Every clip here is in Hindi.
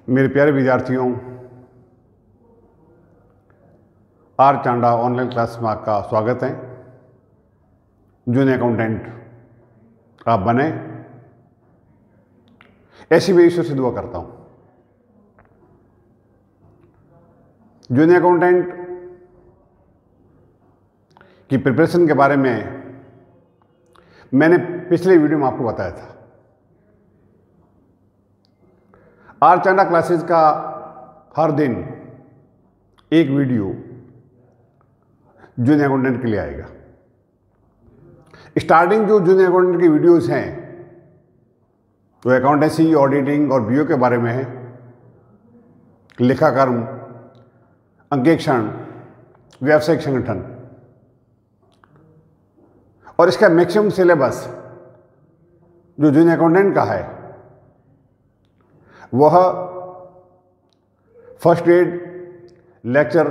मेरे प्यारे विद्यार्थियों, आर चांडा ऑनलाइन क्लास में आपका स्वागत है। जूनियर अकाउंटेंट आप बने, ऐसी मैं ईश्वर से दुआ करता हूं। जूनियर अकाउंटेंट की प्रिपरेशन के बारे में मैंने पिछले वीडियो में आपको बताया था। आर चांडा क्लासेस का हर दिन एक वीडियो जूनियर अकाउंटेंट के लिए आएगा। स्टार्टिंग जो जूनियर अकाउंटेंट की वीडियोस हैं तो अकाउंटेंसी, ऑडिटिंग और बीओ के बारे में है। लेखाकर्म, अंकेक्षण, व्यावसायिक संगठन और इसका मैक्सिमम सिलेबस जो जूनियर अकाउंटेंट का है वह first aid lecture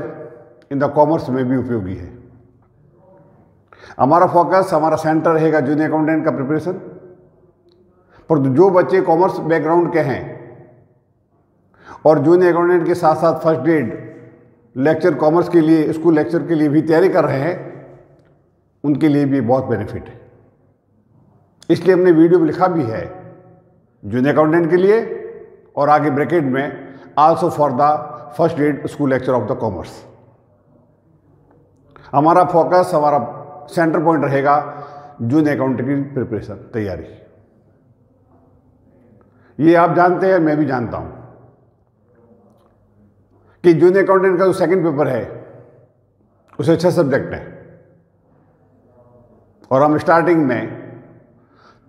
in the commerce में भी उपयोगी है। हमारा फोकस, हमारा सेंटर रहेगा जूनियर अकाउंटेंट का प्रिपरेशन। पर जो बच्चे कॉमर्स बैकग्राउंड के हैं और जूनियर अकाउंटेंट के साथ साथ फर्स्ट एड लेक्चर कॉमर्स के लिए, स्कूल लेक्चर के लिए भी तैयारी कर रहे हैं, उनके लिए भी बहुत बेनिफिट है। इसलिए हमने वीडियो में लिखा भी है जूनियर अकाउंटेंट के लिए और आगे ब्रैकेट में also for the first aid school lecture of the commerce. हमारा फोकस, हमारा सेंटर पॉइंट रहेगा जूनियर अकाउंटेंट की प्रिपरेशन, तैयारी। ये आप जानते हैं, मैं भी जानता हूं कि जूनियर अकाउंटेंट का जो सेकंड पेपर है उसे 6 सब्जेक्ट हैं और हम स्टार्टिंग में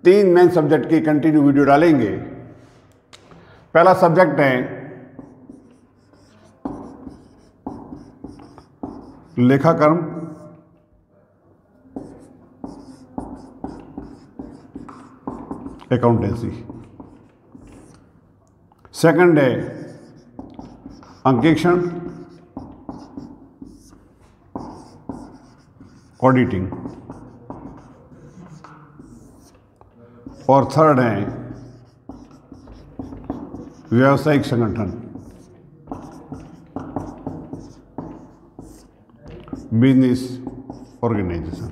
3 मेन सब्जेक्ट की कंटिन्यू वीडियो डालेंगे। पहला सब्जेक्ट है लेखाकर्म, अकाउंटेंसी। सेकंड है अंकेक्षण, ऑडिटिंग। और थर्ड है व्यावसायिक संगठन, बिजनेस ऑर्गेनाइजेशन।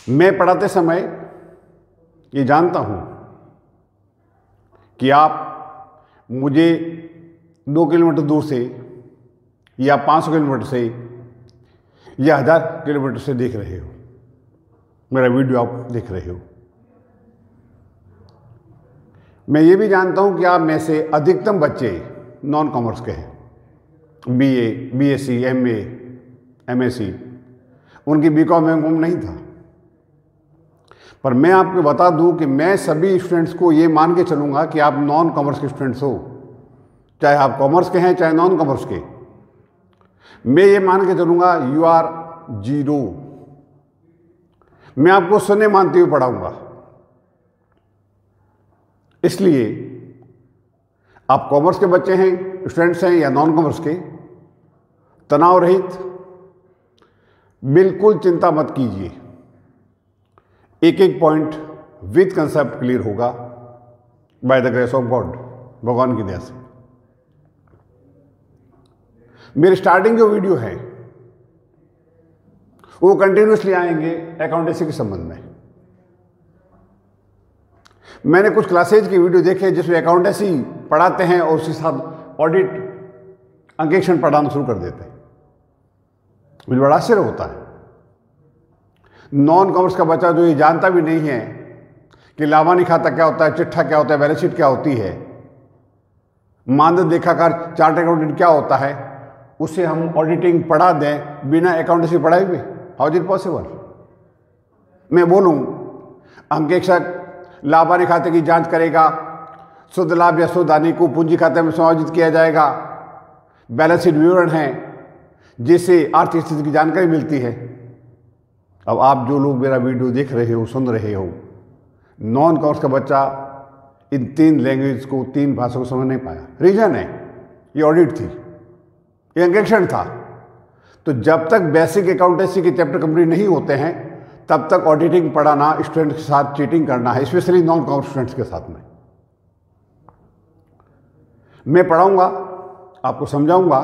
मैं पढ़ाते समय ये जानता हूं कि आप मुझे 2 किलोमीटर दूर से या 500 किलोमीटर से या 1000 किलोमीटर से देख रहे हो, मेरा वीडियो आप देख रहे हो। मैं ये भी जानता हूं कि आप में से अधिकतम बच्चे नॉन कॉमर्स के हैं, बीए, बीएससी, एमए, एमएससी। उनकी बीकॉम एमकॉम नहीं था। पर मैं आपको बता दूं कि मैं सभी स्टूडेंट्स को ये मान के चलूंगा कि आप नॉन कॉमर्स के स्टूडेंट्स हो, चाहे आप कॉमर्स के हैं चाहे नॉन कॉमर्स के। मैं ये मान के चलूंगा यू आर जीरो। मैं आपको सुनने मानते हुए पढ़ाऊंगा। इसलिए आप कॉमर्स के बच्चे हैं, स्टूडेंट्स हैं या नॉन कॉमर्स के, तनाव रहित, बिल्कुल चिंता मत कीजिए। एक एक पॉइंट विद कंसेप्ट क्लियर होगा by the grace of God, भगवान की दया से। मेरी स्टार्टिंग जो वीडियो है वो कंटिन्यूसली आएंगे अकाउंटेंसी के संबंध में। मैंने कुछ क्लासेज की वीडियो देखे जिसमें अकाउंटेंसी पढ़ाते हैं और उसके साथ ऑडिट, अंकेक्षण पढ़ाना शुरू कर देते हैं। मुझे बड़ा आश्चर्य होता है। नॉन कॉमर्स का बच्चा जो ये जानता भी नहीं है कि लाभानी खाता क्या होता है, चिट्ठा क्या होता है, बैलेंस शीट क्या होती है, मानद लेखाकार, चार्ट अकाउंटेंट क्या होता है, उसे हम ऑडिटिंग पढ़ा दें बिना अकाउंटेंसी पढ़ाए हुए। How is it possible? मैं बोलूं अंकेक्षक लाभानी खाते की जांच करेगा, शुद्ध लाभ या शुद्ध हानि को पूंजी खाते में समायोजित किया जाएगा, बैलेंस शीट विवरण है जिससे आर्थिक स्थिति की जानकारी मिलती है। अब आप जो लोग मेरा वीडियो देख रहे हो, सुन रहे हो, नॉन कॉमर्स का बच्चा इन 3 लैंग्वेज को, 3 भाषा को समझ नहीं पाया। रीजन है ये ऑडिट थी, ये अंकेक्षण था। तो जब तक बेसिक अकाउंटेंसी के चैप्टर कंप्लीट नहीं होते हैं तब तक ऑडिटिंग पढ़ाना स्टूडेंट के साथ चीटिंग करना है, स्पेशली नॉन कॉमर्स स्टूडेंट्स के साथ में। मैं पढ़ाऊंगा, आपको समझाऊंगा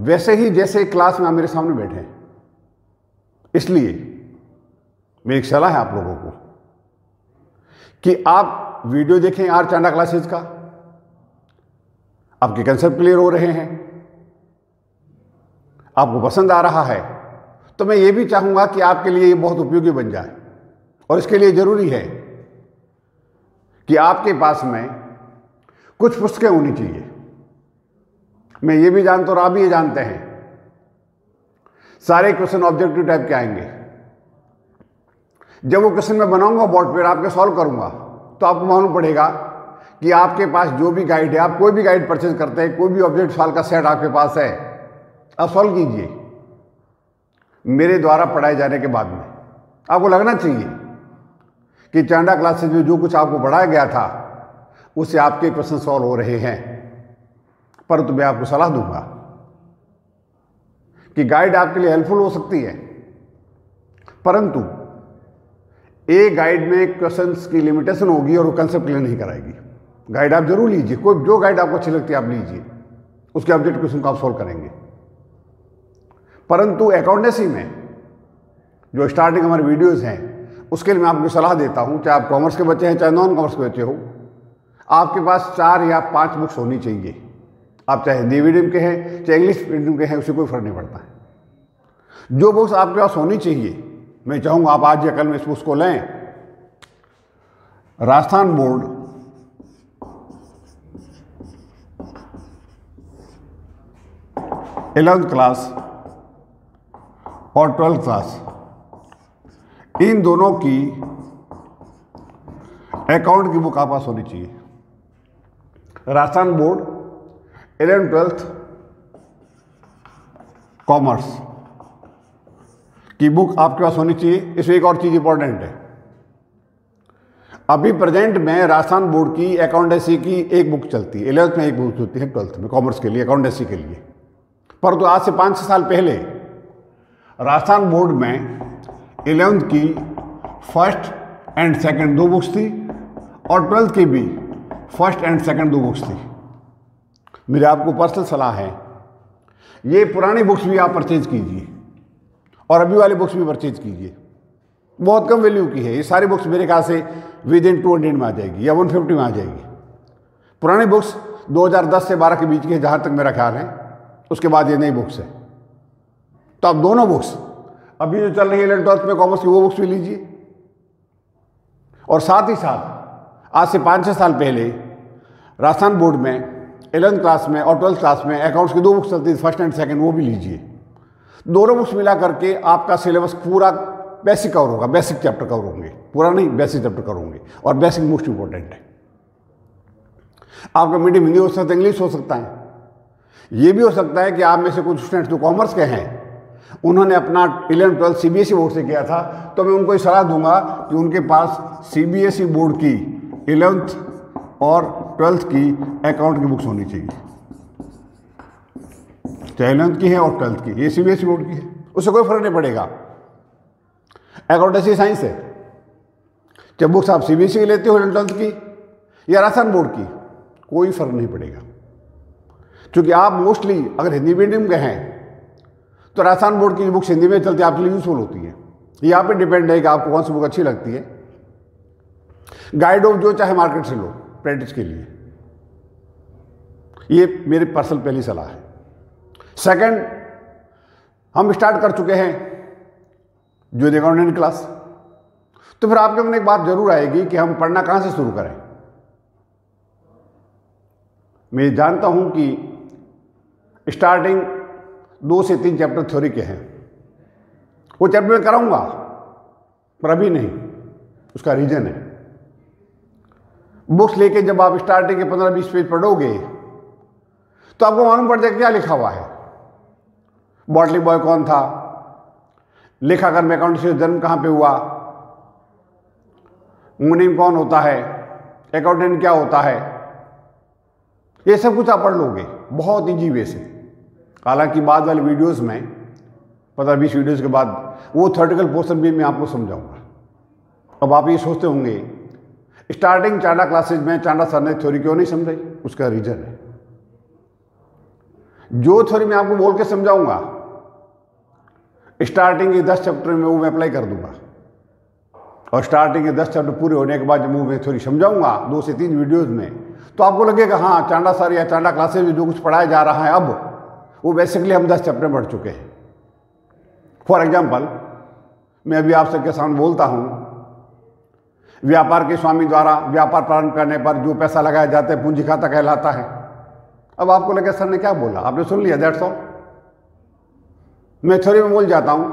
वैसे ही जैसे क्लास में आप मेरे सामने बैठे हैं। इसलिए मेरी एक सलाह है आप लोगों को कि आप वीडियो देखें आर चांडा क्लासेज का, आपके कंसेप्ट क्लियर हो रहे हैं, आपको पसंद आ रहा है, तो मैं ये भी चाहूंगा कि आपके लिए ये बहुत उपयोगी बन जाए। और इसके लिए जरूरी है कि आपके पास में कुछ पुस्तकें होनी चाहिए। मैं ये भी जानता हूं और आप भी ये जानते हैं, सारे क्वेश्चन ऑब्जेक्टिव टाइप के आएंगे। जब वो क्वेश्चन मैं बनाऊंगा बोर्ड पर, आपके सॉल्व करूंगा, तो आपको मालूम पड़ेगा कि आपके पास जो भी गाइड है, आप कोई भी गाइड परचेज करते हैं, कोई भी ऑब्जेक्ट सॉल्व का सेट आपके पास है, आप सॉल्व कीजिए मेरे द्वारा पढ़ाए जाने के बाद में। आपको लगना चाहिए कि चांडा क्लासेज में जो कुछ आपको पढ़ाया गया था उससे आपके क्वेश्चन सॉल्व हो रहे हैं। परंतु मैं आपको सलाह दूंगा कि गाइड आपके लिए हेल्पफुल हो सकती है, परंतु एक गाइड में क्वेश्चंस की लिमिटेशन होगी और वो कंसेप्ट क्लियर नहीं कराएगी। गाइड आप जरूर लीजिए, कोई जो गाइड आपको अच्छी लगती है आप लीजिए, उसके ऑब्जेक्ट क्वेश्चन को आप सॉल्व करेंगे। परंतु अकाउंटेंसी में जो स्टार्टिंग हमारे वीडियोस हैं, उसके लिए मैं आपको सलाह देता हूं, चाहे आप कॉमर्स के बच्चे हैं चाहे नॉन कॉमर्स के बच्चे हो, आपके पास 4 या 5 बुक्स होनी चाहिए। आप चाहे हिंदी मीडियम के हैं चाहे इंग्लिश मीडियम के हैं, उससे कोई फर्क नहीं पड़ता है। जो बुक्स आपके पास होनी चाहिए, मैं चाहूंगा आप आज या कल में इस बुक्स को लें। राजस्थान बोर्ड इलेवेंथ क्लास और 12th क्लास, इन दोनों की अकाउंट की बुक आप पास होनी चाहिए। Rajasthan board 11th 12th commerce की बुक आपके पास होनी चाहिए। इसमें एक और चीज इंपॉर्टेंट है, अभी प्रेजेंट में राजस्थान बोर्ड की अकाउंटेंसी की एक बुक चलती है, 11th में एक बुक चलती है, 12th में कॉमर्स के लिए, अकाउंटेंसी के लिए। परंतु आज से 5-6 साल पहले राजस्थान बोर्ड में 11th की फर्स्ट एंड सेकंड 2 बुक्स थी और 12th की भी फर्स्ट एंड सेकंड 2 बुक्स थी। मेरी आपको पर्सनल सलाह है, ये पुरानी बुक्स भी आप परचेज कीजिए और अभी वाली बुक्स भी परचेज कीजिए। बहुत कम वैल्यू की है ये सारी बुक्स, मेरे ख्याल से विद इन 200 में आ जाएगी या 150 में आ जाएगी। पुरानी बुक्स 2010 से 12 के बीच की है जहाँ तक मेरा ख्याल है, उसके बाद ये नई बुक्स है। तो आप दोनों बुक्स अभी जो चल रही है 11th 12th में कॉमर्स की, वो बुक्स भी लीजिए। और साथ ही साथ आज से 5-6 साल पहले राजस्थान बोर्ड में 11th क्लास में और 12th क्लास में अकाउंट्स की 2 बुक्स चलती थी, फर्स्ट एंड सेकंड, वो भी लीजिए। दोनों बुक्स मिला करके आपका सिलेबस पूरा बेसिक कवर होगा, बेसिक चैप्टर कवर होंगे, पूरा नहीं बेसिक चैप्टर कवर होंगे। और बेसिक मोस्ट इंपॉर्टेंट है। आपका मीडियम हिंदी हो सकता है, इंग्लिश हो सकता है, ये भी हो सकता है कि आप में से कुछ स्टूडेंट्स जो कॉमर्स के हैं उन्होंने अपना 11th 12th सीबीएसई बोर्ड से किया था, तो मैं उनको ये सलाह दूंगा कि उनके पास सीबीएसई बोर्ड की 11th और 12th की अकाउंट की बुक्स होनी चाहिए, चाहे 11th की है और 12th की, ये सीबीएसई बोर्ड की है, उससे कोई फर्क नहीं पड़ेगा। अकाउंटेंसी साइंस है, चाहे बुक्स आप सीबीएसई की लेते हो 11th 12th की या राजस्थान बोर्ड की, कोई फर्क नहीं पड़ेगा। क्योंकि आप मोस्टली अगर हिंदी मीडियम के हैं तो राजस्थान बोर्ड की बुक्स हिंदी में चलती है, आपके लिए यूजफुल होती है। ये आप पे डिपेंड है कि आपको कौन सी बुक अच्छी लगती है। गाइड ऑफ जो चाहे मार्केट से लो प्रैक्टिस के लिए, ये मेरी पर्सनल पहली सलाह है। सेकंड, हम स्टार्ट कर चुके हैं जो अकाउंटेंट क्लास, तो फिर आपके मन एक बात जरूर आएगी कि हम पढ़ना कहां से शुरू करें। मैं जानता हूं कि स्टार्टिंग 2 से 3 चैप्टर थ्योरी के हैं, वो चैप्टर मैं कराऊंगा पर अभी नहीं। उसका रीजन है, बुक्स लेके जब आप स्टार्टिंग के 15-20 पेज पढ़ोगे तो आपको मालूम पड़ जाएगा क्या लिखा हुआ है। बॉटली बॉय कौन था, लेखाकार में अकाउंटेंसी जन्म कहां पे हुआ, मुनीम कौन होता है, अकाउंटेंट क्या होता है, ये सब कुछ आप पढ़ लोगे बहुत ईजी वे से। हालांकि बाद वाले वीडियोस में 15-20 वीडियोस के बाद वो थ्योरेटिकल पोर्शन भी मैं आपको समझाऊंगा। अब आप ये सोचते होंगे स्टार्टिंग चांडा क्लासेज में चांडा सर ने थ्योरी क्यों नहीं समझाई, उसका रीजन है जो थ्योरी मैं आपको बोल के समझाऊंगा स्टार्टिंग के 10 चैप्टर में वो मैं अप्लाई कर दूंगा, और स्टार्टिंग के 10 चैप्टर पूरे होने के बाद जब मैं थ्योरी समझाऊंगा 2 से 3 वीडियोस में, तो आपको लगेगा हाँ चांडा सर या चांडा क्लासेज में जो कुछ पढ़ाया जा रहा है अब वो बेसिकली हम 10 चैप्टर पढ़ चुके हैं। फॉर एग्जाम्पल, मैं अभी आप सबके सामने बोलता हूँ, व्यापार के स्वामी द्वारा व्यापार प्रारंभ करने पर जो पैसा लगाया जाता है पूंजी खाता कहलाता है। अब आपको लगे सर ने क्या बोला, आपने सुन लिया, दैट्स ऑल। मैं थ्योरी में बोल जाता हूँ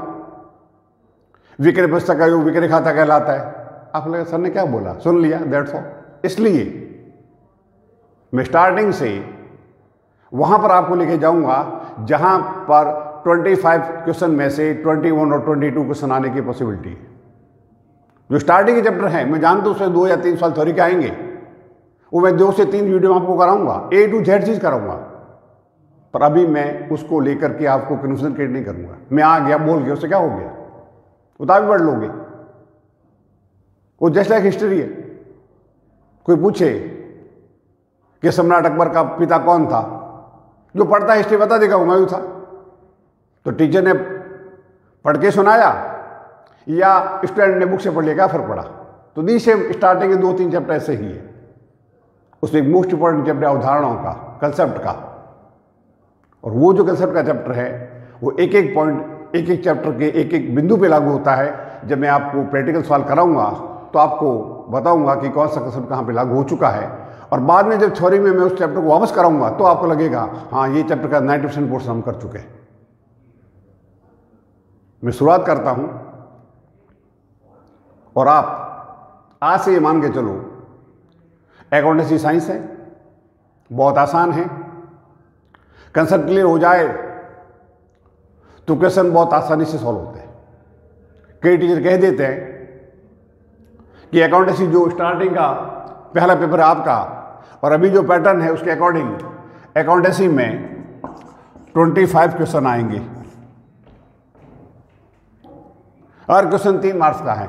विक्रय पुस्तक का योग विक्रय खाता कहलाता है, आपको लगे सर ने क्या बोला, सुन लिया, दैट्स ऑल। इसलिए मैं स्टार्टिंग से वहां पर आपको लेके जाऊंगा जहां पर 25 क्वेश्चन में से 21 और 22 क्वेश्चन आने की पॉसिबिलिटी है। जो स्टार्टिंग के चैप्टर है मैं जानता हूं उसमें 2 या 3 साल थ्योरी के आएंगे, वो मैं 2 से 3 वीडियो आपको कराऊंगा, A to Z चीज कराऊंगा, पर अभी मैं उसको लेकर के आपको कन्फ्यूजन क्रिएट नहीं करूंगा। मैं आ गया बोल गया, उससे क्या हो गया, उतार भी पढ़ लोगे। वो जस्ट लाइक हिस्ट्री है, कोई पूछे कि सम्राट अकबर का पिता कौन था, जो पढ़ता है हिस्ट्री बता देगा हुमायूं था। तो टीचर ने पढ़ के सुनाया या स्टूडेंट ने बुक से पढ़ लिया, क्या फर्क पड़ा। तो दी से स्टार्टिंग के 2-3 चैप्टर ऐसे ही है, उसमें एक मोस्ट इंपॉर्टेंट चैप्टर अवधारणाओं का, कंसेप्ट का, और वो जो कंसेप्ट का चैप्टर है वो एक एक पॉइंट एक एक चैप्टर के एक एक बिंदु पे लागू होता है। जब मैं आपको प्रैक्टिकल सवाल कराऊंगा तो आपको बताऊंगा कि कौन सा कंसेप्ट कहाँ पे लागू हो चुका है, और बाद में जब थ्योरी में मैं उस चैप्टर को वापस कराऊंगा तो आपको लगेगा हाँ ये चैप्टर का 90% पोर्शन हम कर चुके हैं। मैं शुरुआत करता हूं, और आप आज से ये मान के चलो अकाउंटेंसी साइंस है, बहुत आसान है, कंसेप्ट क्लियर हो जाए तो क्वेश्चन बहुत आसानी से सॉल्व होते हैं। कई टीचर कह देते हैं कि अकाउंटेंसी जो स्टार्टिंग का पहला पेपर है आपका, और अभी जो पैटर्न है उसके अकॉर्डिंग अकाउंटेंसी में 25 क्वेश्चन आएंगे, हर क्वेश्चन 3 मार्क्स का है।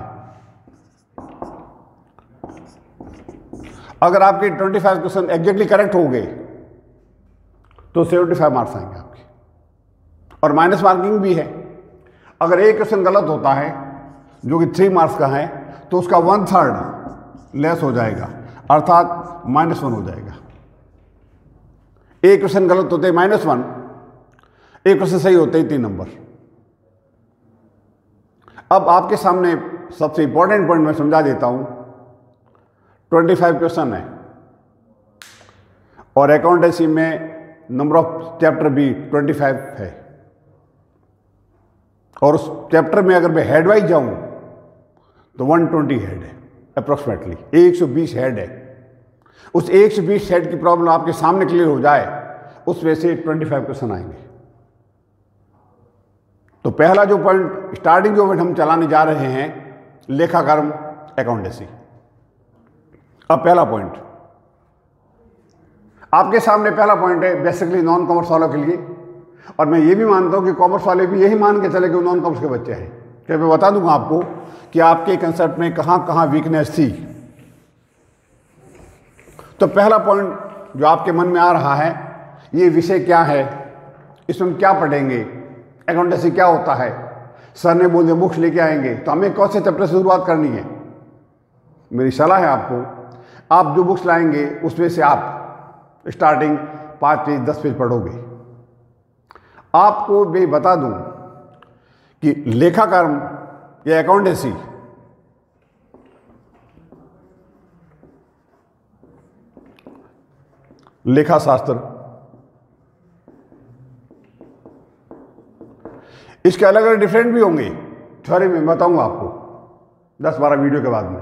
अगर आपके 25 क्वेश्चन एग्जैक्टली करेक्ट हो गए तो 75 मार्क्स आएंगे आपके, और माइनस मार्किंग भी है। अगर एक क्वेश्चन गलत होता है जो कि 3 मार्क्स का है तो उसका 1/3 लेस हो जाएगा, अर्थात -1 हो जाएगा। एक क्वेश्चन गलत होते ही -1, एक क्वेश्चन सही होते ही 3 नंबर। अब आपके सामने सबसे इंपॉर्टेंट पॉइंट मैं समझा देता हूं। 25 क्वेश्चन है, और अकाउंटेंसी में नंबर ऑफ चैप्टर भी 25 है, और उस चैप्टर में अगर मैं हेड वाइज जाऊं तो 120 हेड है, अप्रोक्सीमेटली 120 हेड है। उस 120 हेड की प्रॉब्लम आपके सामने क्लियर हो जाए, उसमें से 25 क्वेश्चन आएंगे। तो पहला जो पॉइंट स्टार्टिंग जो पॉइंट हम चलाने जा रहे हैं, लेखाकर्म अकाउंटेंसी। अब पहला पॉइंट आपके सामने, पहला पॉइंट है बेसिकली नॉन कॉमर्स वालों के लिए, और मैं ये भी मानता हूं कि कॉमर्स वाले भी यही मान के चले कि नॉन कॉमर्स के बच्चे हैं। कि मैं बता दूंगा आपको कि आपके कंसेप्ट में कहां कहां वीकनेस थी। तो पहला पॉइंट जो आपके मन में आ रहा है, ये विषय क्या है, इसमें क्या पढ़ेंगे, अकाउंटेंसी क्या होता है। सर ने बोल दिया बुक्स लेके आएंगे, तो हमें कौन से चैप्टर से शुरुआत करनी है। मेरी सलाह है आपको, आप जो बुक्स लाएंगे उसमें से आप स्टार्टिंग 5 पेज 10 पेज पढ़ोगे। आपको मैं बता दूं कि लेखाकर्म या अकाउंटेंसी लेखा शास्त्र, इसके अलग अलग डिफरेंट भी होंगे, थ्योरी में बताऊंगा आपको 10-12 वीडियो के बाद में।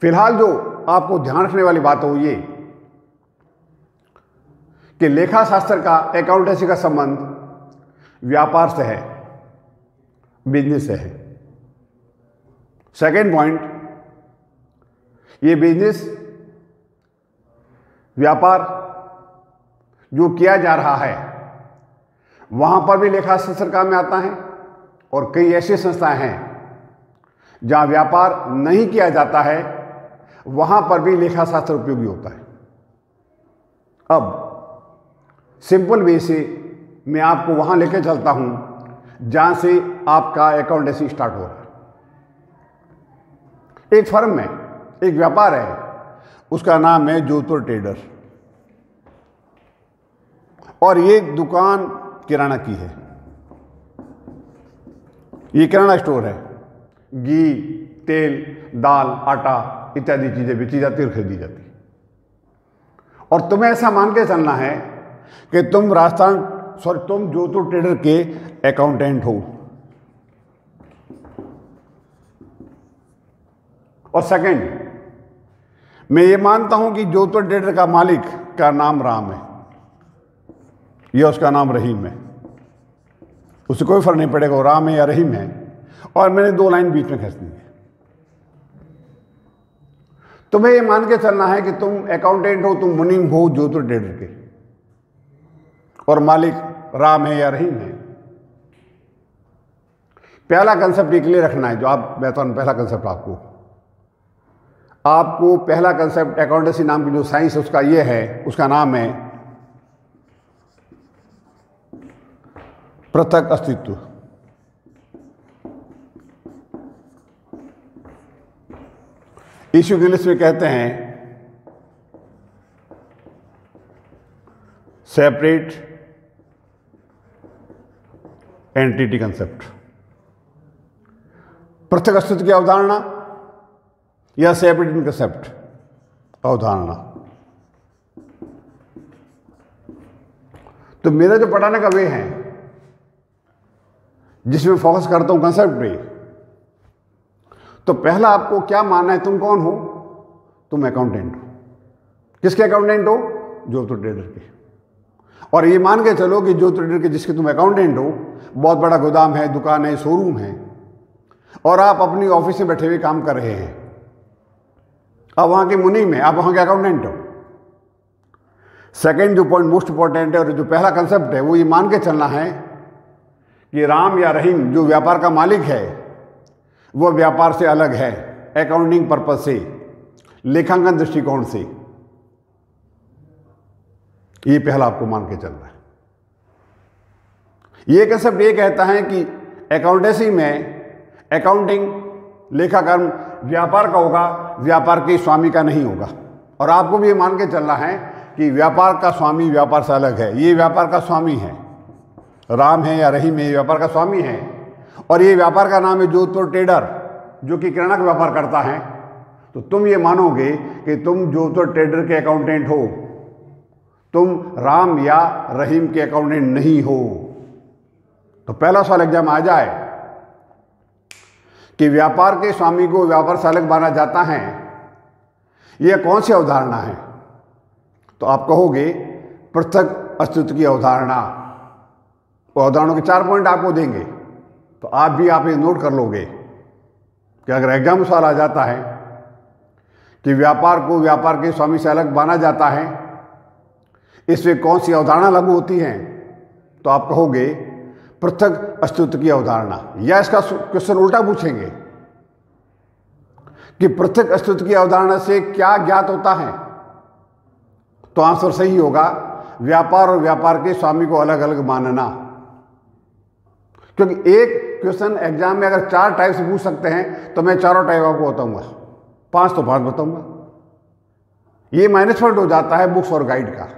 फिलहाल जो आपको ध्यान रखने वाली बात है वो ये कि लेखा शास्त्र का अकाउंटेंसी का संबंध व्यापार से है, बिजनेस से है। सेकेंड पॉइंट, ये बिजनेस व्यापार जो किया जा रहा है वहां पर भी लेखा शास्त्र काम में आता है, और कई ऐसी संस्थाएं हैं जहां व्यापार नहीं किया जाता है, वहां पर भी लेखा शास्त्र उपयोगी होता है। अब सिंपल वे से मैं आपको वहां लेके चलता हूं जहां से आपका अकाउंटेंसी स्टार्ट हो रहा है। एक फर्म है, एक व्यापार है, उसका नाम है जोधपुर ट्रेडर, और ये दुकान किराना की है। ये किराना स्टोर है, घी, तेल, दाल, आटा इत्यादि चीजें बेची जाती और खरीदी जाती। और तुम्हें ऐसा मान के चलना है कि तुम तुम जोधपुर ट्रेडर के अकाउंटेंट हो। और सेकंड, मैं ये मानता हूं कि जोधपुर ट्रेडर का मालिक का नाम राम है या उसका नाम रहीम है, उससे कोई फर्क नहीं पड़ेगा वो राम है या रहीम है। और मैंने 2 लाइन बीच में खींचनी है। तुम्हें ये मान के चलना है कि तुम अकाउंटेंट हो, तुम मुनीम हो जोधपुर ट्रेडर के, और मालिक राम है या रहीम है। पहला कंसेप्ट एक लिए रखना है, जो आप बताता हूं। पहला कंसेप्ट आपको पहला कंसेप्ट अकाउंटेंसी नाम की जो साइंस है उसका ये है, उसका नाम है पृथक अस्तित्व। इशू इंग्लिश में कहते हैं सेपरेट एंटिटी कंसेप्ट। पृथक अस्तित्व की अवधारणा या सेपरेट कंसेप्ट अवधारणा। तो मेरा जो पढ़ाने का वे है, जिसमें फोकस करता हूं कंसेप्ट पे, तो पहला आपको क्या मानना है, तुम कौन हो? तुम अकाउंटेंट हो। किसके अकाउंटेंट हो? जोधपुर ट्रेडर के। और ये मान के चलो कि जोधपुर ट्रेडर के जिसके तुम अकाउंटेंट हो, बहुत बड़ा गोदाम है, दुकान है, शोरूम है, और आप अपनी ऑफिस में बैठे हुए काम कर रहे हैं। अब वहां के मुनीम है, आप वहां के अकाउंटेंट हो। सेकेंड जो पॉइंट मोस्ट इंपॉर्टेंट है, और जो पहला कंसेप्ट है, वो ये मान के चलना है कि राम या रहीम जो व्यापार का मालिक है वो व्यापार से अलग है, अकाउंटिंग पर्पज से, लेखांकन दृष्टिकोण से। ये पहला आपको मान के चलना है। ये कंसेप्ट ये कहता है कि अकाउंटेंसी में अकाउंटिंग, लेखाकर्म व्यापार का होगा, व्यापार के स्वामी का नहीं होगा। और आपको भी ये मान के चलना है कि व्यापार का स्वामी व्यापार से अलग है। ये व्यापार का स्वामी है, राम है या रहीम है, व्यापार का स्वामी है, और ये व्यापार का नाम है जोधपुर ट्रेडर, जो कि किराना का व्यापार करता है। तो तुम ये मानोगे कि तुम जोधपुर ट्रेडर के अकाउंटेंट हो, तुम राम या रहीम के अकाउंटेंट नहीं हो। तो पहला सवाल एग्जाम आ जाए कि व्यापार के स्वामी को व्यापार से अलग माना जाता है, यह कौन सी अवधारणा है? तो आप कहोगे पृथक अस्तित्व की अवधारणा। वो अवधारणाओं के 4 पॉइंट आपको देंगे, तो आप ये नोट कर लोगे कि अगर एग्जाम में सवाल आ जाता है कि व्यापार को व्यापार के स्वामी से अलग माना जाता है, इसमें कौन सी अवधारणा लागू होती है, तो आप कहोगे पृथक अस्तित्व की अवधारणा। या इसका क्वेश्चन उल्टा पूछेंगे कि पृथक अस्तित्व की अवधारणा से क्या ज्ञात होता है, तो आंसर सही होगा व्यापार और व्यापार के स्वामी को अलग अलग मानना। क्योंकि एक क्वेश्चन एग्जाम में अगर 4 टाइप से पूछ सकते हैं, तो मैं चारों टाइप आपको बताऊंगा, 5 तो 5 बताऊंगा। ये माइनस पॉइंट हो जाता है बुक्स और गाइड का।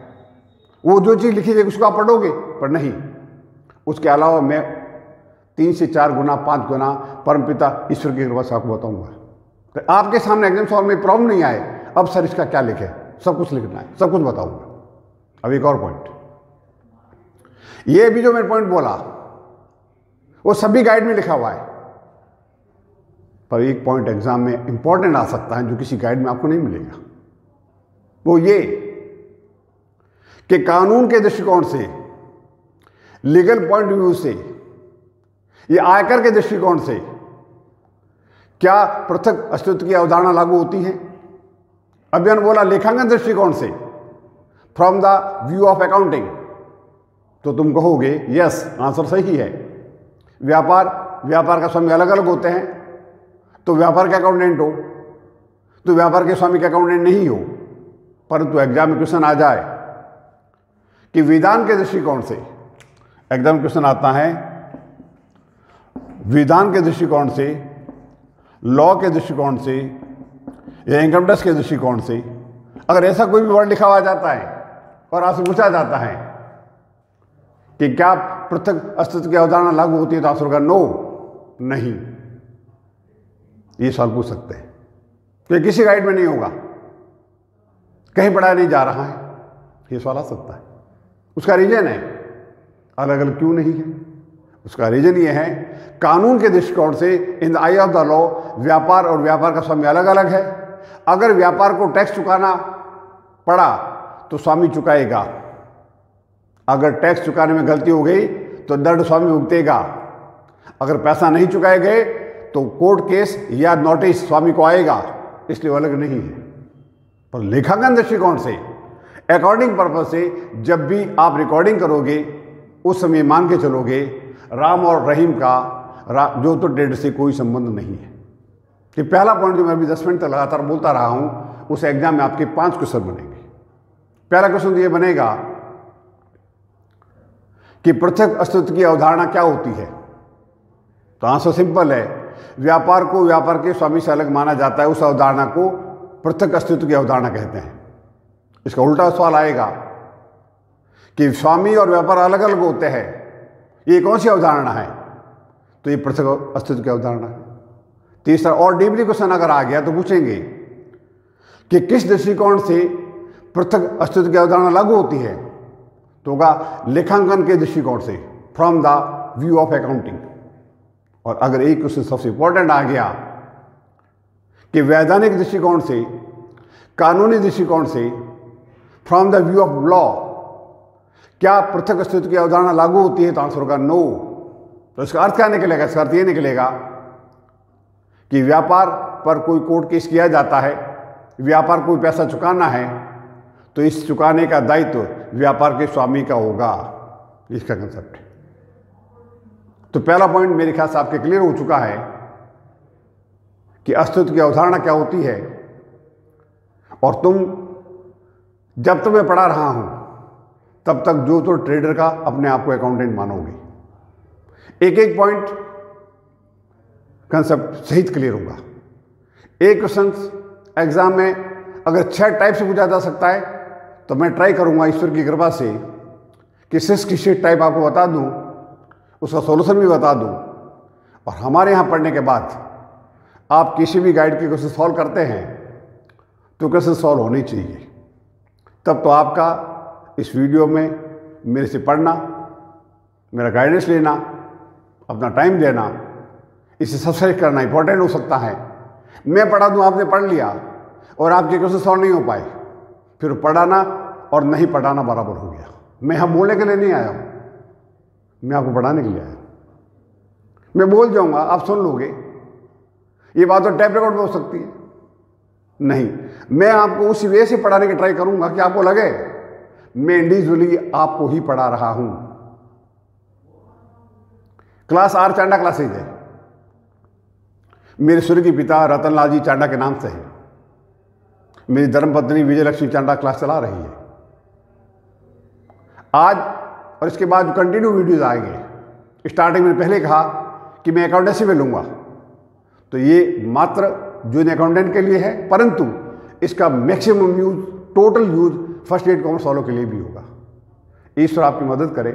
वो जो चीज लिखी जाएगी उसको आप पढ़ोगे, पर नहीं, उसके अलावा मैं 3 से 4 गुना 5 गुना परमपिता ईश्वर की कृपा से आपको बताऊंगा। तो आपके सामने एग्जाम सॉल्व में प्रॉब्लम नहीं आए, अब सर इसका क्या लिखे, सब कुछ लिखना है, सब कुछ बताऊंगा। अब एक और पॉइंट, ये भी जो मैंने पॉइंट बोला वो सभी गाइड में लिखा हुआ है, पर एक पॉइंट एग्जाम में इंपॉर्टेंट आ सकता है जो किसी गाइड में आपको नहीं मिलेगा। वो ये कि कानून के दृष्टिकोण से, लीगल पॉइंट ऑफ व्यू से, ये आयकर के दृष्टिकोण से क्या पृथक अस्तित्व की अवधारणा लागू होती है? अभी मैंने बोला लेखांकन दृष्टिकोण से, from the view of accounting, तो तुम कहोगे यस, आंसर सही है। व्यापार का स्वामी अलग अलग होते हैं, तो व्यापार के अकाउंटेंट हो, तो व्यापार के स्वामी के अकाउंटेंट नहीं हो। परंतु एग्जाम में क्वेश्चन आ जाए कि विधान के दृष्टिकोण से, एग्जाम क्वेश्चन आता है, विधान के दृष्टिकोण से, लॉ के दृष्टिकोण से या इनकम टैक्स के दृष्टिकोण से अगर ऐसा कोई भी वर्ड लिखा हुआ जाता है और आपसे पूछा जाता है कि क्या पृथक अस्तित्व की अवधारणा लागू होती है, तो आंसर होगा नो, नहीं। ये सवाल पूछ सकते हैं, तो किसी गाइड में नहीं होगा, कहीं पढ़ाया नहीं जा रहा है, ये सवाल आ सकता है। उसका रीजन है अलग अलग क्यों नहीं है। उसका रीजन ये है, कानून के दृष्टिकोण से in the I of the law व्यापार और व्यापार का स्वामी अलग अलग है। अगर व्यापार को टैक्स चुकाना पड़ा तो स्वामी चुकाएगा, अगर टैक्स चुकाने में गलती हो गई तो दंड स्वामी भुगतेगा, अगर पैसा नहीं चुकाए गए तो कोर्ट केस या नोटिस स्वामी को आएगा, इसलिए वो अलग नहीं है। पर लेखांकन दृष्टिकोण से, अकॉर्डिंग पर्पज से, जब भी आप रिकॉर्डिंग करोगे उस समय मान के चलोगे राम और रहीम का जो तो ट्रेड से कोई संबंध नहीं है। कि पहला पॉइंट जो मैं अभी 10 मिनट तक लगातार बोलता रहा हूं, उस एग्जाम में आपके 5 क्वेश्चन बनेंगे। पहला क्वेश्चन ये बनेगा कि पृथक अस्तित्व की अवधारणा क्या होती है, तो आंसर सिंपल है, व्यापार को व्यापार के स्वामी से अलग माना जाता है, उस अवधारणा को पृथक अस्तित्व की अवधारणा कहते हैं। इसका उल्टा सवाल आएगा कि स्वामी और व्यापार अलग अलग होते हैं, ये कौन सी अवधारणा है, तो ये पृथक अस्तित्व की अवधारणा है। तीसरा और डीपली क्वेश्चन अगर आ गया तो पूछेंगे कि किस दृष्टिकोण से पृथक अस्तित्व की अवधारणा लागू होती है, तो होगा लेखांकन के दृष्टिकोण से, from the view of accounting. और अगर एक क्वेश्चन सबसे इंपॉर्टेंट आ गया कि वैधानिक दृष्टिकोण से, कानूनी दृष्टिकोण से, from the view of law, क्या पृथक अस्तित्व की अवधारणा लागू होती है, तो आंसर होगा नो। तो इसका अर्थ क्या निकलेगा? इसका अर्थ ये निकलेगा कि व्यापार पर कोई कोर्ट केस किया जाता है, व्यापार को पैसा चुकाना है, तो इस चुकाने का दायित्व व्यापार के स्वामी का होगा, इसका कंसेप्ट है। तो पहला पॉइंट मेरे ख्याल से आपके क्लियर हो चुका है कि अस्तित्व की अवधारणा क्या होती है। और जब तक मैं पढ़ा रहा हूं तब तक जो तो ट्रेडर का अपने आप को अकाउंटेंट मानोगे। एक एक पॉइंट कंसेप्ट सहित क्लियर होगा। एक क्वेश्चन एग्जाम में अगर 6 टाइप से पूछा जा सकता है, तो मैं ट्राई करूंगा ईश्वर की कृपा से कि 6 की 6 टाइप आपको बता दूं, उसका सॉल्यूशन भी बता दूं। और हमारे यहाँ पढ़ने के बाद आप किसी भी गाइड के क्वेश्चन सॉल्व करते हैं तो क्वेश्चन सॉल्व होने चाहिए। तब तो आपका इस वीडियो में मेरे से पढ़ना, मेरा गाइडेंस लेना, अपना टाइम देना, इसे सब्सक्राइब करना इंपॉर्टेंट हो सकता है। मैं पढ़ा दूं, आपने पढ़ लिया और आपके क्वेश्चन सॉल्व नहीं हो पाए, फिर पढ़ाना और नहीं पढ़ाना बराबर हो गया। मैं यहाँ बोलने के लिए नहीं आया हूँ, मैं आपको पढ़ाने के लिए आया हूँ। मैं बोल जाऊँगा, आप सुन लोगे, ये बात तो टैप रिकॉर्ड में हो सकती है। नहीं, मैं आपको उसी वे से पढ़ाने की ट्राई करूँगा कि आपको लगे मैं इंडिविजुअली आपको ही पढ़ा रहा हूँ। क्लास आर चांडा क्लासेज है, मेरे स्वर्गीय पिता रतनलाल जी चांडा के नाम से है। मेरी धर्मपत्नी विजयलक्ष्मी चांडा क्लास चला रही है। आज और इसके बाद कंटिन्यू वीडियोज आएंगे। स्टार्टिंग में पहले कहा कि मैं अकाउंटेंसी में लूँगा, तो ये मात्र जूनियर अकाउंटेंट के लिए है, परंतु इसका maximum use, total use first aid commerce वालों के लिए भी होगा। ईश्वर आपकी मदद करे।